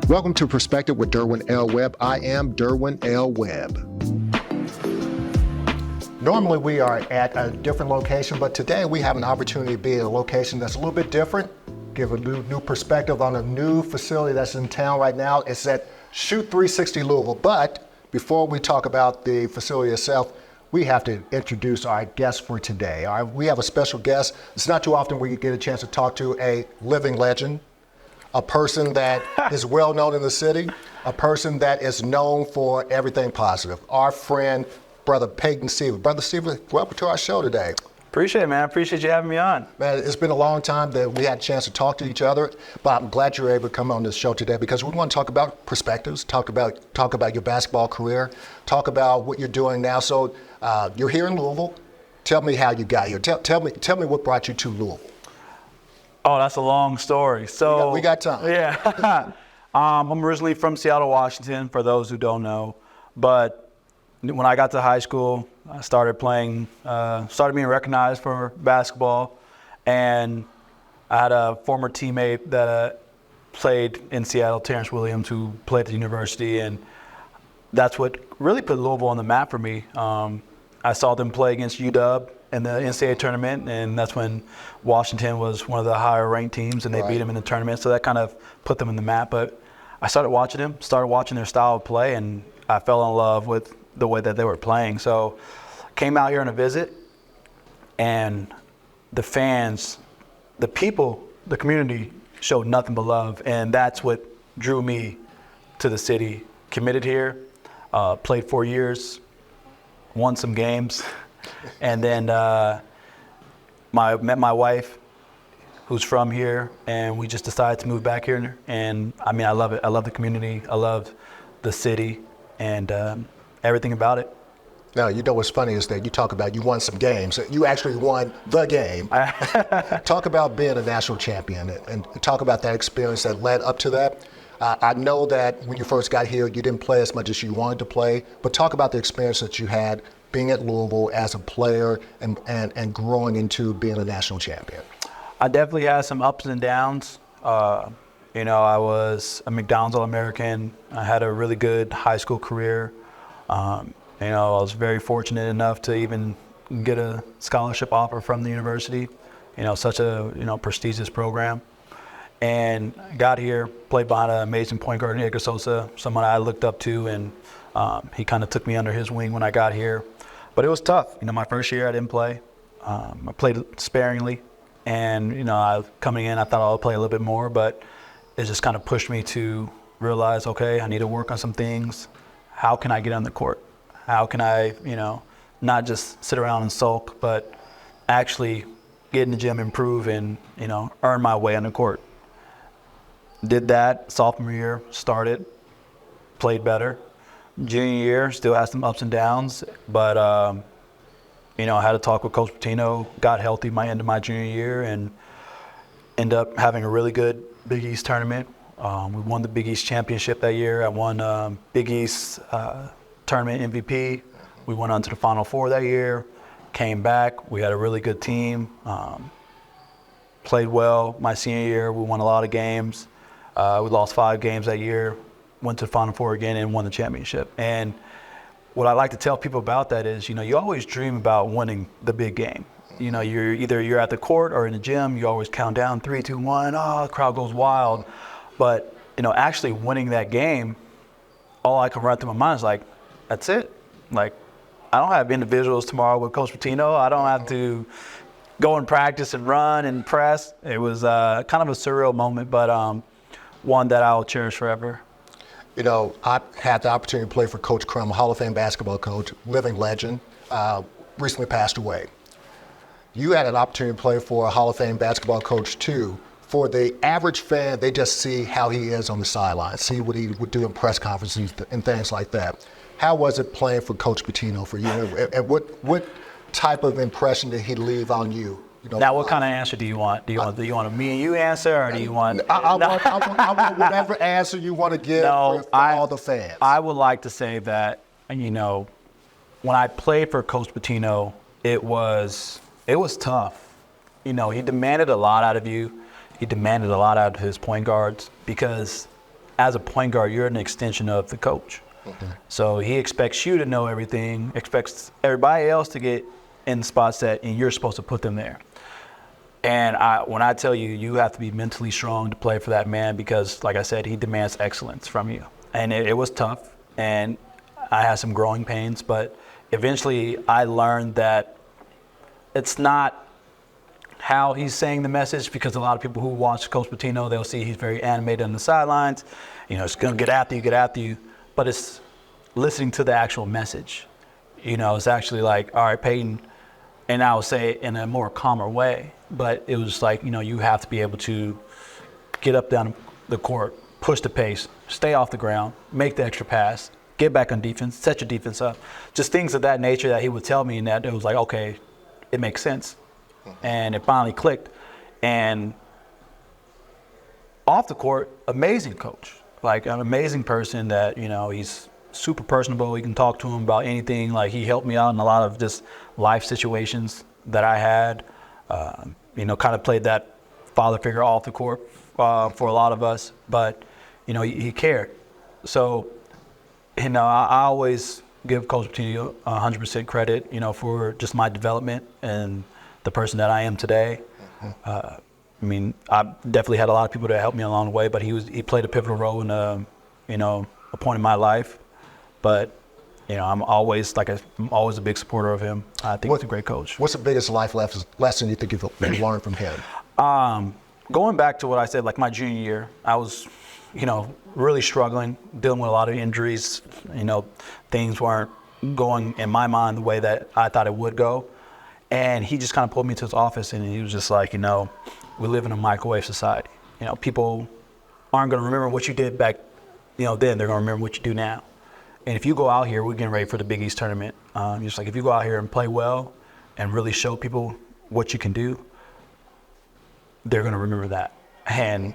Welcome to Perspective with Derwin L. Webb. I am Derwin L. Webb. Normally we are at a different location, but today we have an opportunity to be at a location that's a little bit different, give a new perspective on a new facility that's in town right now. It's at Shoot 360 Louisville. But before we talk about the facility itself, we have to introduce our guest for today. We have a special guest. It's not too often we get a chance to talk to a living legend, a person that is well known in the city, a person that is known for everything positive. Our friend, Brother Peyton Siva. Brother Siva, welcome to our show today. Appreciate it, man. I appreciate you having me on. Man, it's been a long time that we had a chance to talk to each other, but I'm glad you're able to come on this show today because we want to talk about perspectives, talk about your basketball career, talk about what you're doing now. So you're here in Louisville. Tell me how you got here. Tell me what brought you to Louisville. Oh, that's a long story. So we got time. Yeah. I'm originally from Seattle, Washington, for those who don't know. But when I got to high school, I started being recognized for basketball. And I had a former teammate that played in Seattle, Terrence Williams, who played at the university. And that's what really put Louisville on the map for me. I saw them play against UW in the NCAA tournament, and that's when Washington was one of the higher ranked teams, and they beat them in the tournament. So that kind of put them in the map. But I started watching their style of play, and I fell in love with the way that they were playing. So came out here on a visit, and the fans, the people, the community showed nothing but love, and that's what drew me to the city. Committed here, played 4 years, won some games. And then met my wife, who's from here, and we just decided to move back here. And I mean, I love it. I love the community. I love the city and everything about it. Now, you know what's funny is that you talk about you won some games. You actually won the game. Talk about being a national champion and talk about that experience that led up to that. I know that when you first got here, you didn't play as much as you wanted to play, but talk about the experience that you had being at Louisville as a player and growing into being a national champion. I definitely had some ups and downs. I was a McDonald's All-American. I had a really good high school career. I was very fortunate enough to even get a scholarship offer from the university, such a prestigious program. And got here, played behind an amazing point guard, Edgar Sosa, someone I looked up to, and he kind of took me under his wing when I got here. But it was tough. My first year I didn't play. I played sparingly, and coming in I thought I'll play a little bit more, but it just kind of pushed me to realize, okay, I need to work on some things. How can I get on the court? How can I, not just sit around and sulk, but actually get in the gym, improve, and earn my way on the court. Did that sophomore year, started, played better. Junior year, still had some ups and downs, but I had a talk with Coach Pitino, got healthy by end of my junior year, and ended up having a really good Big East tournament. We won the Big East championship that year. I won Big East tournament MVP. We went on to the Final Four that year, came back. We had a really good team, played well my senior year. We won a lot of games. We lost 5 games that year. Went to the Final Four again and won the championship. And what I like to tell people about that is, you always dream about winning the big game. You're at the court or in the gym, you always count down 3, 2, 1, the crowd goes wild. But, actually winning that game, all I can run through my mind is like, that's it. Like, I don't have individuals tomorrow with Coach Pitino. I don't have to go and practice and run and press. It was kind of a surreal moment, but one that I'll cherish forever. I had the opportunity to play for Coach Crum, a Hall of Fame basketball coach, living legend, recently passed away. You had an opportunity to play for a Hall of Fame basketball coach too. For the average fan, they just see how he is on the sideline, see what he would do in press conferences and things like that. How was it playing for Coach Pitino for you? And what type of impression did he leave on you? Now, what kind of answer do you want? Do you want a me and you answer, or do you want? I want whatever answer you want to give for all the fans. I would like to say that, when I played for Coach Pitino, it was tough. He demanded a lot out of you. He demanded a lot out of his point guards because as a point guard, you're an extension of the coach. So he expects you to know everything, expects everybody else to get in the spot set, and you're supposed to put them there. And when I tell you, you have to be mentally strong to play for that man because, like I said, he demands excellence from you. And it was tough, and I had some growing pains, but eventually I learned that it's not how he's saying the message, because a lot of people who watch Coach Pitino, they'll see he's very animated on the sidelines. You know, it's going to get after you. But it's listening to the actual message. You know, it's actually like, all right, Peyton, and I would say it in a more calmer way, but it was like, you know, you have to be able to get up down the court, push the pace, stay off the ground, make the extra pass, get back on defense, set your defense up. Just things of that nature that he would tell me, and that it was like, okay, it makes sense. And it finally clicked. And off the court, amazing coach. Like an amazing person that, you know, he's super personable. You can talk to him about anything. Like he helped me out in a lot of just life situations that I had. You know, kind of played that father figure off the court for a lot of us. But, you know, he cared. So, you know, I always give Coach Pitino 100% credit, you know, for just my development and the person that I am today. I mean, I definitely had a lot of people that helped me along the way, but he played a pivotal role in you know, a point in my life. But, you know, I'm always a big supporter of him. I think he's a great coach. What's the biggest life lesson you think you've learned from him? Going back to what I said, like my junior year, I was, you know, really struggling, dealing with a lot of injuries. You know, things weren't going in my mind the way that I thought it would go. And he just kind of pulled me to his office, and he was just like, you know, we live in a microwave society. You know, people aren't going to remember what you did back, you know, then. They're going to remember what you do now. And if you go out here, we're getting ready for the Big East tournament. Just like if you go out here and play well and really show people what you can do, they're going to remember that. And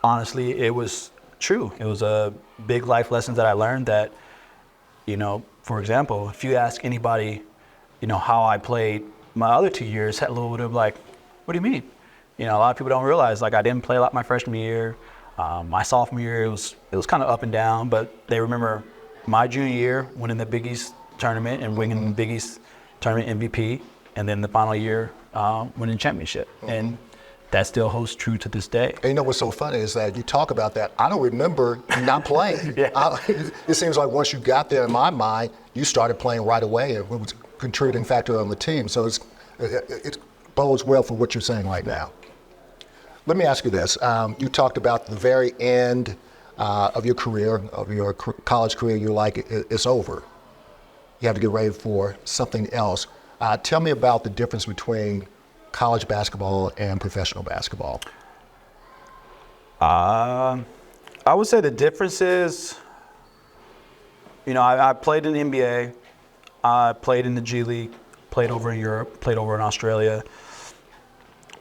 honestly, it was true. It was a big life lesson that I learned that, you know, for example, if you ask anybody, you know, how I played my other 2 years, had a little bit of like, what do you mean? You know, a lot of people don't realize, like, I didn't play a lot my freshman year. My sophomore year, it was kind of up and down, but they remember my junior year winning the Big East tournament and winning the Big East tournament MVP, and then the final year winning the championship. And that still holds true to this day. And you know what's so funny is that you talk about that. I don't remember not playing. It seems like once you got there, in my mind, you started playing right away. It was a contributing factor on the team. So it bodes well for what you're saying right now. Let me ask you this. You talked about the very end of your career, of your college career. You're like, it's over. You have to get ready for something else. Tell me about the difference between college basketball and professional basketball. I would say the difference is, you know, I played in the NBA, I played in the G League, played over in Europe, played over in Australia.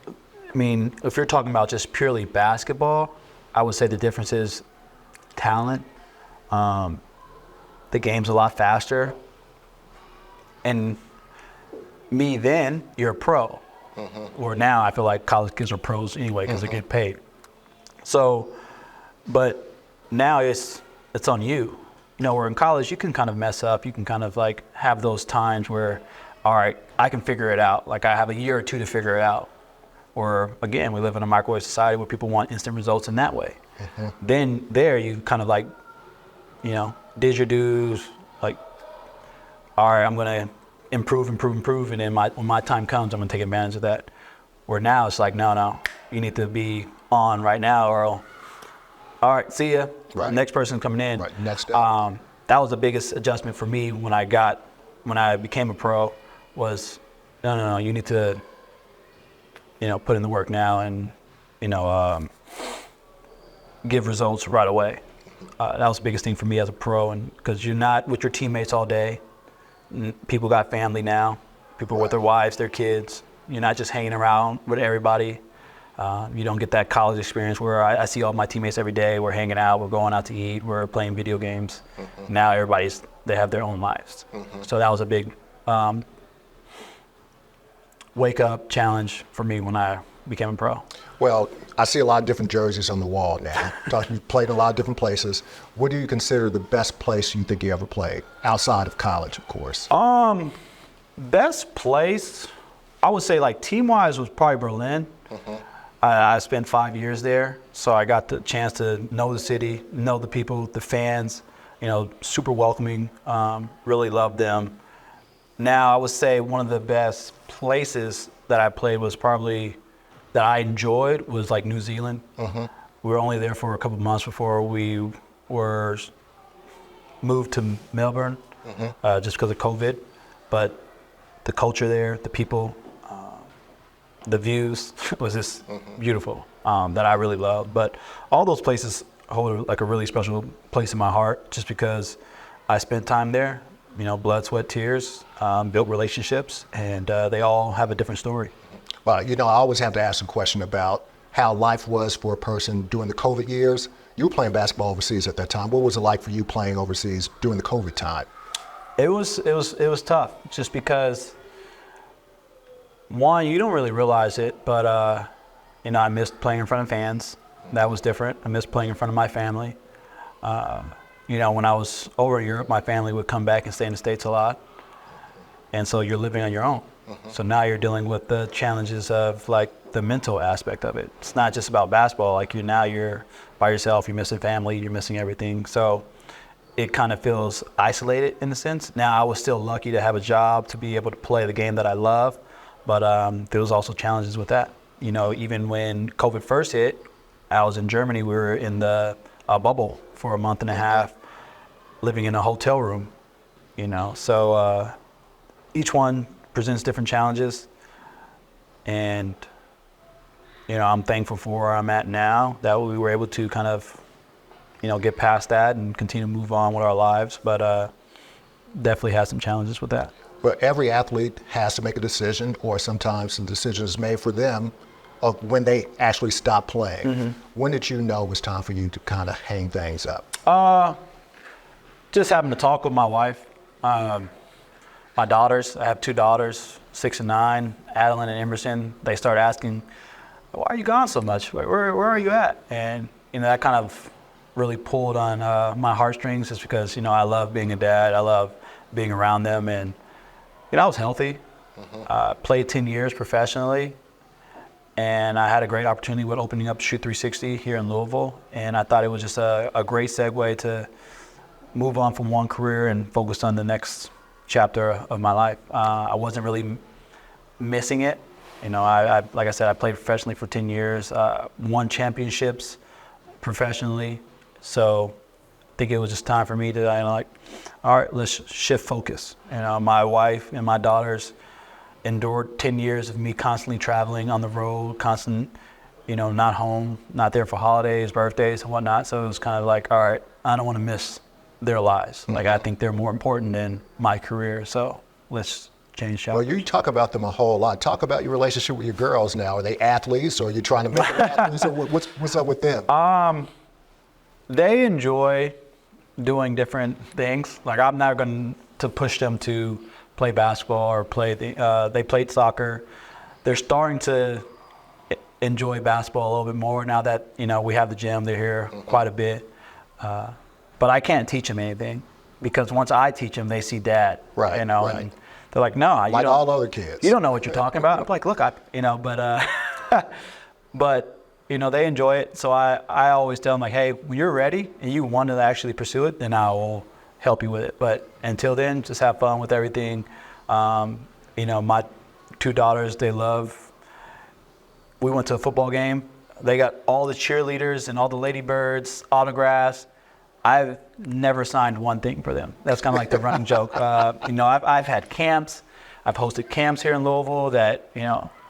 I mean, if you're talking about just purely basketball, I would say the difference is talent. The game's a lot faster. And me then, you're a pro. Or now I feel like college kids are pros anyway because they get paid. So, but now it's on you. You know, where in college you can kind of mess up. You can kind of like have those times where, all right, I can figure it out. Like I have a year or two to figure it out. Or again, we live in a microwave society where people want instant results in that way. Then there you kind of like, you know, did your dues, like, all right, I'm going to improve, and then when my time comes, I'm going to take advantage of that. Where now it's like, no, you need to be on right now, or all right, see ya. Right. Next person coming in. Right. Next step. That was the biggest adjustment for me when I became a pro. Was no, you need to, you know, put in the work now and, you know, give results right away. That was the biggest thing for me as a pro, and because you're not with your teammates all day. People got family now. People with their wives, their kids. You're not just hanging around with everybody. You don't get that college experience where I see all my teammates every day. We're hanging out. We're going out to eat. We're playing video games. Now they have their own lives. So that was a big wake up challenge for me when I became a pro. Well, I see a lot of different jerseys on the wall now. You played in a lot of different places. What do you consider the best place you think you ever played? Outside of college, of course. Best place, I would say like team-wise was probably Berlin. I spent 5 years there, so I got the chance to know the city, know the people, the fans, super welcoming, really loved them. Now, I would say one of the best places that I played was probably, that I enjoyed, was like New Zealand. We were only there for a couple of months before we were moved to Melbourne, just because of COVID. But the culture there, the people, the views was just beautiful, that I really loved. But all those places hold like a really special place in my heart, just because I spent time there, blood, sweat, tears, built relationships, and they all have a different story. Well, I always have to ask a question about how life was for a person during the COVID years. You were playing basketball overseas at that time. What was it like for you playing overseas during the COVID time? It was tough, just because, one, you don't really realize it, but I missed playing in front of fans. That was different. I missed playing in front of my family. When I was over in Europe, my family would come back and stay in the States a lot. And so you're living on your own. So now you're dealing with the challenges of like the mental aspect of it. It's not just about basketball. Like you're by yourself, you're missing family, you're missing everything. So it kind of feels isolated in a sense. Now I was still lucky to have a job to be able to play the game that I love, but there was also challenges with that. Even when COVID first hit, I was in Germany. We were in the bubble for a month and a half, living in a hotel room. So each one presents different challenges, and I'm thankful for where I'm at now, that we were able to kind of get past that and continue to move on with our lives, but definitely had some challenges with that. But every athlete has to make a decision, or sometimes the decision is made for them of when they actually stop playing. When did you know it was time for you to kind of hang things up? Just having to talk with my wife. My daughters, I have 2 daughters, 6 and 9, Adeline and Emerson. They start asking, why are you gone so much? Where are you at? And that kind of really pulled on my heartstrings, just because I love being a dad. I love being around them, and I was healthy. Played 10 years professionally, and I had a great opportunity with opening up Shoot 360 here in Louisville, and I thought it was just a great segue to move on from one career and focus on the next chapter of my life. I wasn't really missing it. I like I said, I played professionally for 10 years, won championships professionally. So I think it was just time for me to all right, let's shift focus. My wife and my daughters endured 10 years of me constantly traveling on the road, not home, not there for holidays, birthdays and whatnot. So it was kind of like, all right, I don't want to miss their lives. I think they're more important than my career. So let's change chapters. Well, you talk about them a whole lot. Talk about your relationship with your girls now. Are they athletes, or are you trying to make them athletes? Or what's up with them? They enjoy doing different things. Like, I'm not going to push them to play basketball or they played soccer. They're starting to enjoy basketball a little bit more now that, we have the gym. They're here quite a bit. But I can't teach them anything, because once I teach them, they see dad. Right. And they're like, no, like all other kids. You don't know what you're talking about. I'm like, look, but they enjoy it. So I always tell them, like, hey, when you're ready and you want to actually pursue it, then I will help you with it. But until then, just have fun with everything. My 2 daughters, they love. We went to a football game. They got all the cheerleaders and all the ladybirds autographs. I've never signed one thing for them. That's kind of like the running joke. I've had camps. I've hosted camps here in Louisville that,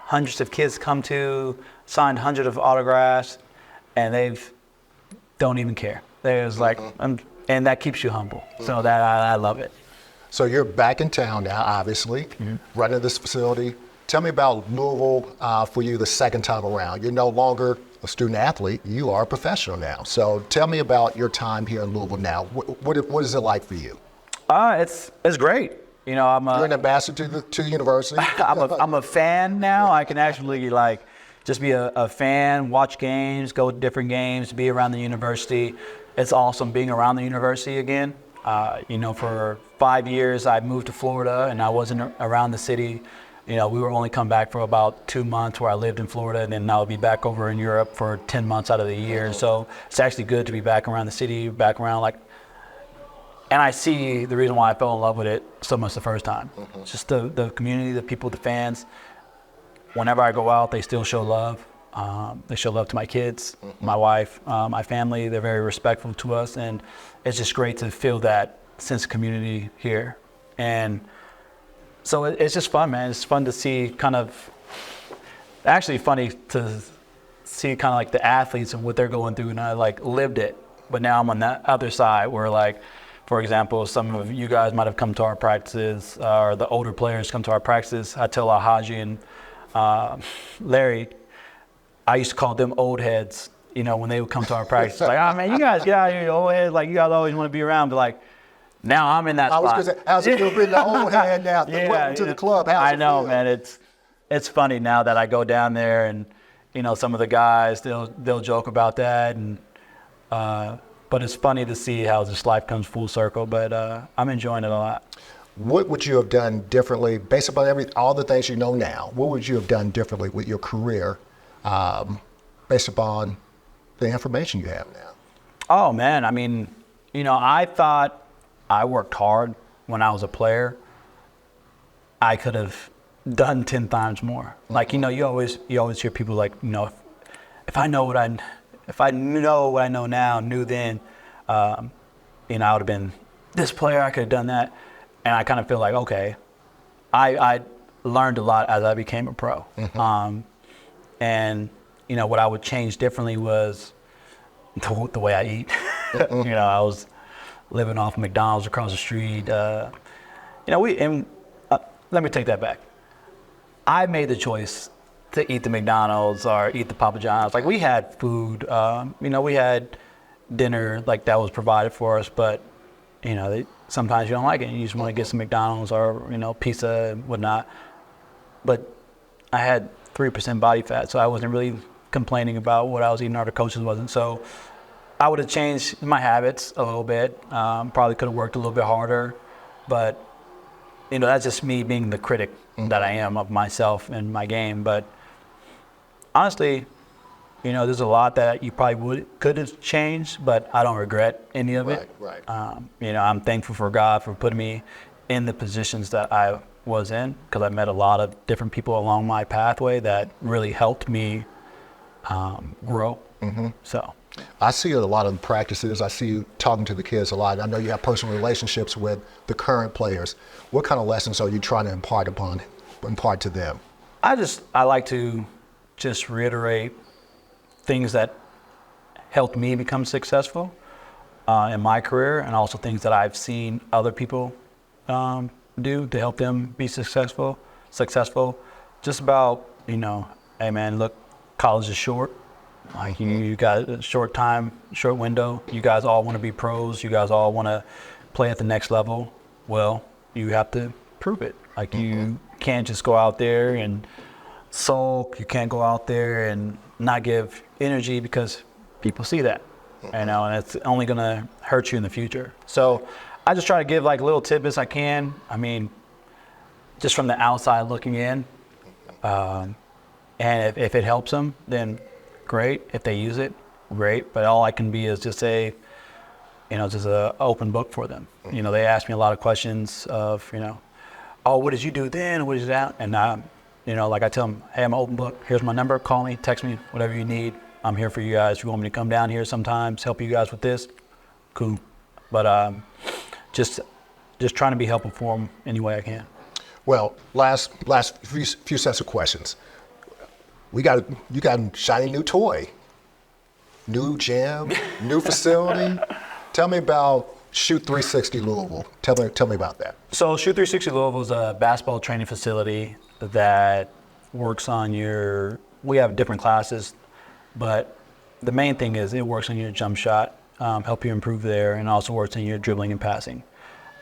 hundreds of kids come to, signed hundreds of autographs, and they don't even care. They're just like, and that keeps you humble. So that I love it. So you're back in town now, obviously, running this facility. Tell me about Louisville for you the second time around. You're no longer a student athlete, you are a professional now. So tell me about your time here in Louisville now. What is it like for you? It's great. You're an ambassador to the university. I'm a fan now. I can actually just be a fan, watch games, go to different games, be around the university. It's awesome being around the university again. For 5 years, I moved to Florida and I wasn't around the city. We were only come back for about 2 months where I lived in Florida, and then I would be back over in Europe for 10 months out of the year. So it's actually good to be back around the city, back around and I see the reason why I fell in love with it so much the first time. It's just the community, the people, the fans. Whenever I go out, they still show love. They show love to my kids, my wife, my family. They're very respectful to us, and it's just great to feel that sense of community here. And so it's just fun, man. It's fun to see actually funny to see kind of like the athletes and what they're going through, and I lived it. But now I'm on that other side where for example, some of you guys might have come to our practices, or the older players come to our practices. I tell Haji and Larry, I used to call them old heads, when they would come to our practice. Man, you guys get out of here, you old heads. You guys always want to be around. But now I'm in that spot. I was going to say, how's it feel being the old head now? Welcome to the club. How's it feel? Man. It's funny now that I go down there, and some of the guys they'll joke about that, and but it's funny to see how this life comes full circle. But I'm enjoying it a lot. What would you have done differently, based upon all the things you know now? What would you have done differently with your career, based upon the information you have now? Oh man, I thought I worked hard when I was a player. I could have done 10 times more. You always hear people if I know what I know now, knew then, I would have been this player. I could have done that, and I kind of feel okay. I learned a lot as I became a pro, and what I would change differently was the way I eat. I was living off McDonald's across the street. Let me take that back. I made the choice to eat the McDonald's or eat the Papa John's. We had food, we had dinner that was provided for us, but sometimes you don't like it. You just want to get some McDonald's or pizza and whatnot. But I had 3% body fat, so I wasn't really complaining about what I was eating or the coaches wasn't. So I would have changed my habits a little bit. Probably could have worked a little bit harder, but that's just me being the critic that I am of myself and my game. But honestly, there's a lot that you probably could have changed, but I don't regret any of it. Right. I'm thankful for God for putting me in the positions that I was in, because I met a lot of different people along my pathway that really helped me grow. So I see a lot of practices. I see you talking to the kids a lot. I know you have personal relationships with the current players. What kind of lessons are you trying to impart to them? I like to just reiterate things that helped me become successful in my career, and also things that I've seen other people do to help them be successful. Just about, hey man, look, college is short. You got a short window. You guys all want to be pros. You guys all want to play at the next level. Well, you have to prove it. You can't just go out there and sulk. You can't go out there and not give energy, because people see that, and it's only going to hurt you in the future. So I just try to give little tidbits I can. Just from the outside looking in, and if it helps them, then great. If they use it, great. But all I can be is just just an open book for them. They ask me a lot of questions of, oh, what did you do then? What is that? And I tell them, hey, I'm an open book. Here's my number. Call me, text me, whatever you need. I'm here for you guys. If you want me to come down here sometimes, help you guys with this, cool. But just trying to be helpful for them any way I can. Well, last few sets of questions. You got a shiny new toy, new gym, new facility. Tell me about Shoot 360 Louisville. Tell me about that. So Shoot 360 Louisville is a basketball training facility that works on we have different classes, but the main thing is it works on your jump shot, help you improve there, and also works on your dribbling and passing.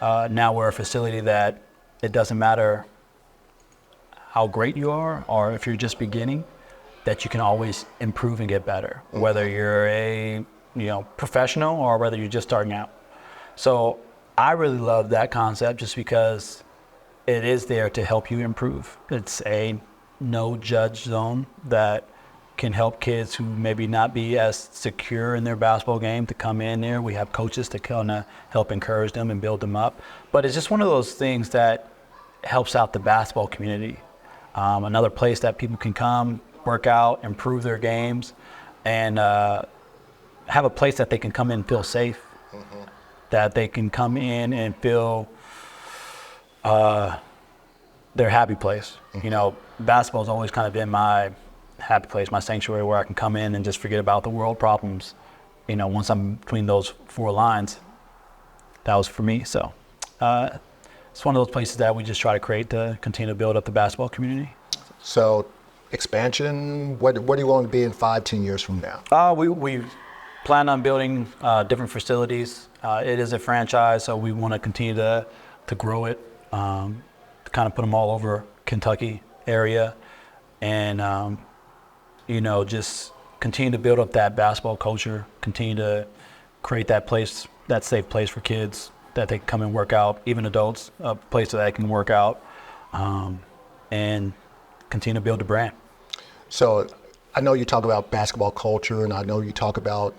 Now we're a facility that it doesn't matter how great you are or if you're just beginning, that you can always improve and get better, whether you're a professional or whether you're just starting out. So I really love that concept just because it is there to help you improve. It's a no judge zone that can help kids who maybe not be as secure in their basketball game to come in there. We have coaches to kind of help encourage them and build them up. But it's just one of those things that helps out the basketball community. Another place that people can come, work out, improve their games, and have a place that they can come in and feel safe, that they can come in and feel their happy place. Basketball's always kind of been my happy place, my sanctuary, where I can come in and just forget about the world problems. Once I'm between those four lines, that was for me. So it's one of those places that we just try to create to continue to build up the basketball community. So expansion, what do you want to be in 5-10 years from now? We plan on building different facilities. It is a franchise, so we want to continue to grow it, to kind of put them all over Kentucky area, and just continue to build up that basketball culture, continue to create that place, that safe place for kids that they can come and work out, even adults, a place that they can work out, and continue to build the brand. So I know you talk about basketball culture, and I know you talk about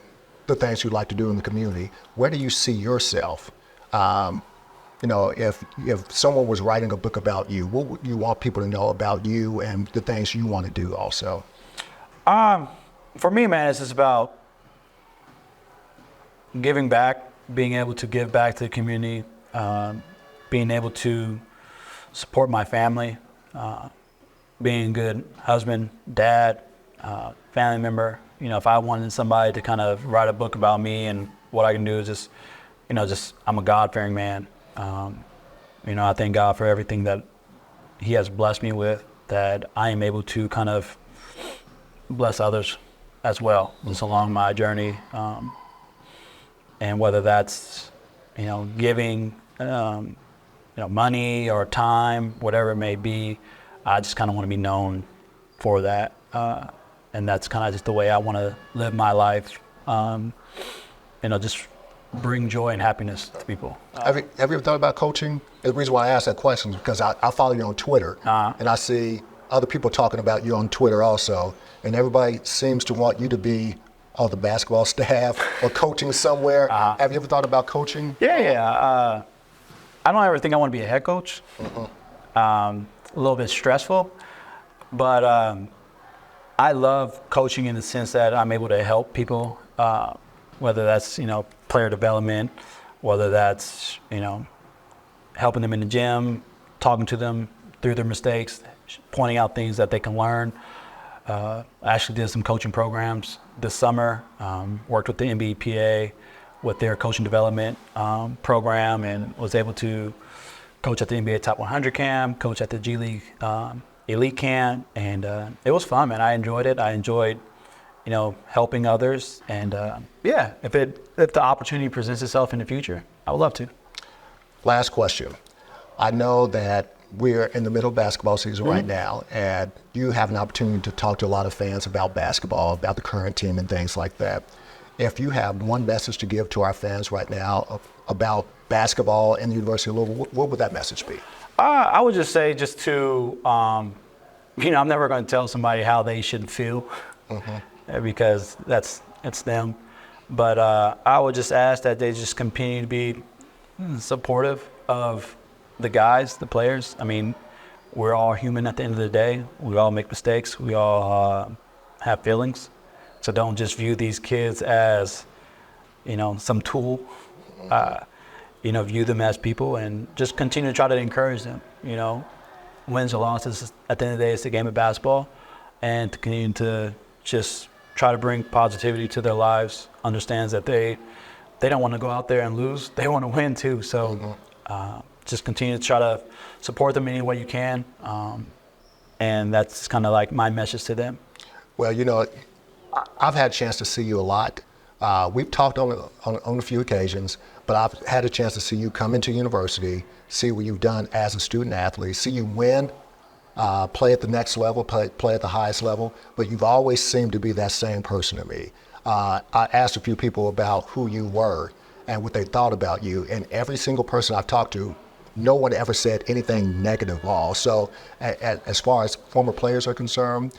the things you like to do in the community. Where do you see yourself? If someone was writing a book about you, what would you want people to know about you and the things you want to do also? For me, man, it's just about giving back, being able to give back to the community, being able to support my family, being a good husband, dad, family member. If I wanted somebody to kind of write a book about me, and what I can do is just I'm a God-fearing man. I thank God for everything that He has blessed me with, that I am able to kind of bless others as well, just along my journey. And whether that's, giving, money or time, whatever it may be, I just kind of want to be known for that. And that's kind of just the way I want to live my life. Just bring joy and happiness to people. Have you ever thought about coaching? The reason why I ask that question is because I follow you on Twitter, and I see other people talking about you on Twitter also, and everybody seems to want you to be on the basketball staff or coaching somewhere. Have you ever thought about coaching? Yeah. I don't ever think I want to be a head coach. A little bit stressful, but I love coaching in the sense that I'm able to help people, whether that's, player development, whether that's, helping them in the gym, talking to them through their mistakes, pointing out things that they can learn. I actually did some coaching programs this summer, worked with the NBPA with their coaching development program, and was able to coach at the NBA Top 100 camp, coach at the G League Elite camp, and it was fun, man. I enjoyed it. I enjoyed, helping others, and if the opportunity presents itself in the future, I would love to. Last question. I know that we're in the middle of basketball season right now, and you have an opportunity to talk to a lot of fans about basketball, about the current team and things like that. If you have one message to give to our fans right now about basketball in the University of Louisville, what would that message be? I would just say I'm never going to tell somebody how they should feel, because it's them. But I would just ask that they just continue to be supportive of the guys, the players. I mean, we're all human at the end of the day. We all make mistakes. We all have feelings. So don't just view these kids as, some tool. View them as people, and just continue to try to encourage them. Wins or losses, at the end of the day, it's a game of basketball, and to continue to just try to bring positivity to their lives. Understands that they don't want to go out there and lose. They want to win too. So just continue to try to support them any way you can, and that's kind of like my message to them. Well, I've had a chance to see you a lot. We've talked on a few occasions, but I've had a chance to see you come into university, see what you've done as a student athlete, see you win play at the next level, play at the highest level, but you've always seemed to be that same person to me. I asked a few people about who you were and what they thought about you, and every single person I've talked to, no one ever said anything negative at all. So as far as former players are concerned,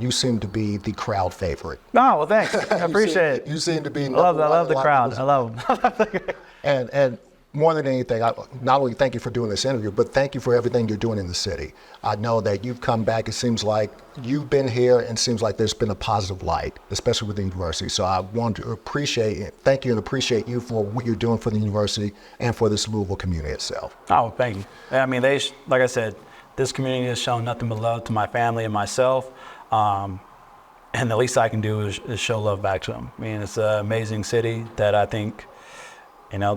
you seem to be the crowd favorite. Oh, well, thanks. I appreciate it. You seem to be. I love the crowd. I love them. And more than anything, I not only thank you for doing this interview, but thank you for everything you're doing in the city. I know that you've come back. It seems like you've been here, and it seems like there's been a positive light, especially with the university. So I want to thank you and appreciate you for what you're doing for the university and for this Louisville community itself. Oh, thank you. I mean, like I said, this community has shown nothing but love to my family and myself. And the least I can do is show love back to them. I mean, it's an amazing city that I think,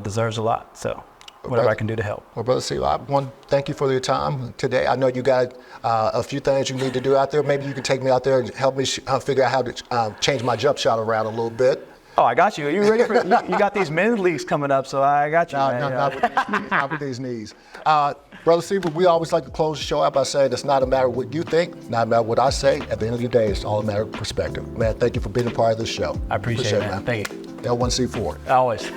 deserves a lot. So whatever I can do to help. Well, Brother Siva, I want to thank you for your time today. I know you got a few things you need to do out there. Maybe you can take me out there and help me figure out how to change my jump shot around a little bit. Oh, I got you. Are you ready for you got these men's leagues coming up, so I got you. Not with these knees. Brother Siva, we always like to close the show out by saying it's not a matter of what you think, not a matter of what I say. At the end of the day, it's all a matter of perspective. Man, thank you for being a part of this show. I appreciate it, man. Thank you. L1C4. Always.